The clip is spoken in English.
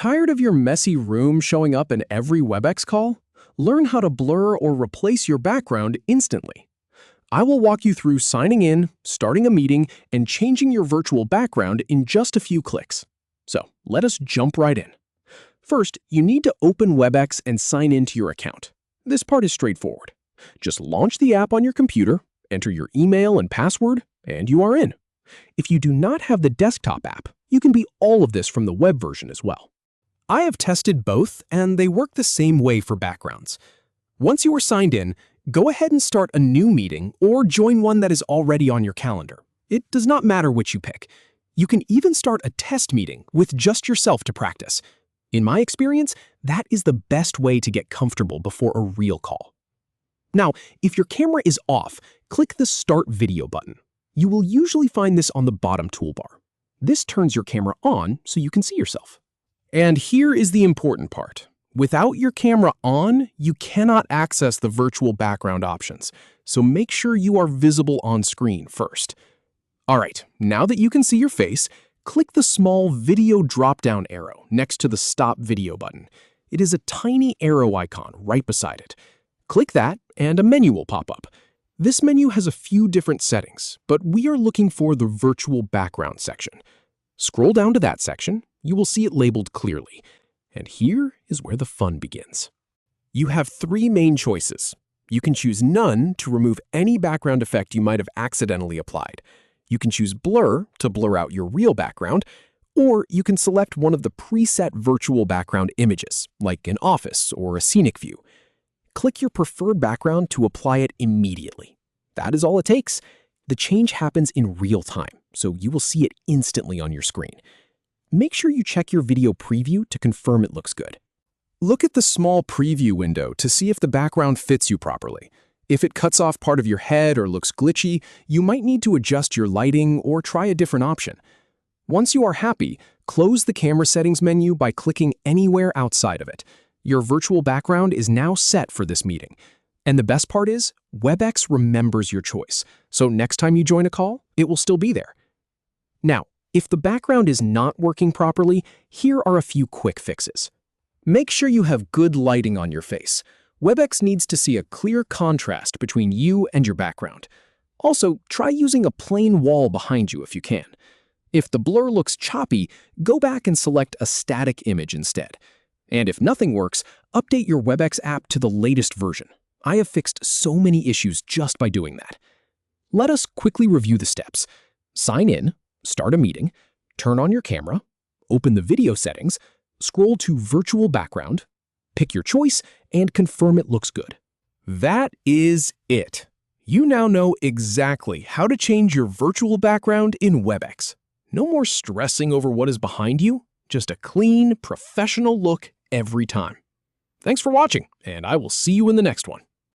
Tired of your messy room showing up in every Webex call? Learn how to blur or replace your background instantly. I will walk you through signing in, starting a meeting, and changing your virtual background in just a few clicks. So let us jump right in. First, you need to open Webex and sign into your account. This part is straightforward. Just launch the app on your computer, enter your email and password, and you are in. If you do not have the desktop app, you can be all of this from the web version as well. I have tested both, and they work the same way for backgrounds. Once you are signed in, go ahead and start a new meeting or join one that is already on your calendar. It does not matter which you pick. You can even start a test meeting with just yourself to practice. In my experience, that is the best way to get comfortable before a real call. Now, if your camera is off, click the Start Video button. You will usually find this on the bottom toolbar. This turns your camera on so you can see yourself. And here is the important part. Without your camera on, you cannot access the virtual background options, so make sure you are visible on screen first. All right, now that you can see your face, click the small video drop-down arrow next to the Stop Video button. It is a tiny arrow icon right beside it. Click that, and a menu will pop up. This menu has a few different settings, but we are looking for the virtual background section. Scroll down to that section. You will see it labeled clearly. And here is where the fun begins. You have three main choices. You can choose None to remove any background effect you might have accidentally applied. You can choose Blur to blur out your real background, or you can select one of the preset virtual background images, like an office or a scenic view. Click your preferred background to apply it immediately. That is all it takes. The change happens in real time, so you will see it instantly on your screen. Make sure you check your video preview to confirm it looks good. Look at the small preview window to see if the background fits you properly. If it cuts off part of your head or looks glitchy, you might need to adjust your lighting or try a different option. Once you are happy, close the camera settings menu by clicking anywhere outside of it. Your virtual background is now set for this meeting. And the best part is, Webex remembers your choice, so next time you join a call, it will still be there. Now, if the background is not working properly, here are a few quick fixes. Make sure you have good lighting on your face. Webex needs to see a clear contrast between you and your background. Also, try using a plain wall behind you if you can. If the blur looks choppy, go back and select a static image instead. And if nothing works, update your Webex app to the latest version. I have fixed so many issues just by doing that. Let us quickly review the steps. Sign in. Start a meeting, turn on your camera, open the video settings, scroll to Virtual Background, pick your choice, and confirm it looks good. That is it. You now know exactly how to change your virtual background in Webex. No more stressing over what is behind you, just a clean, professional look every time. Thanks for watching, and I will see you in the next one.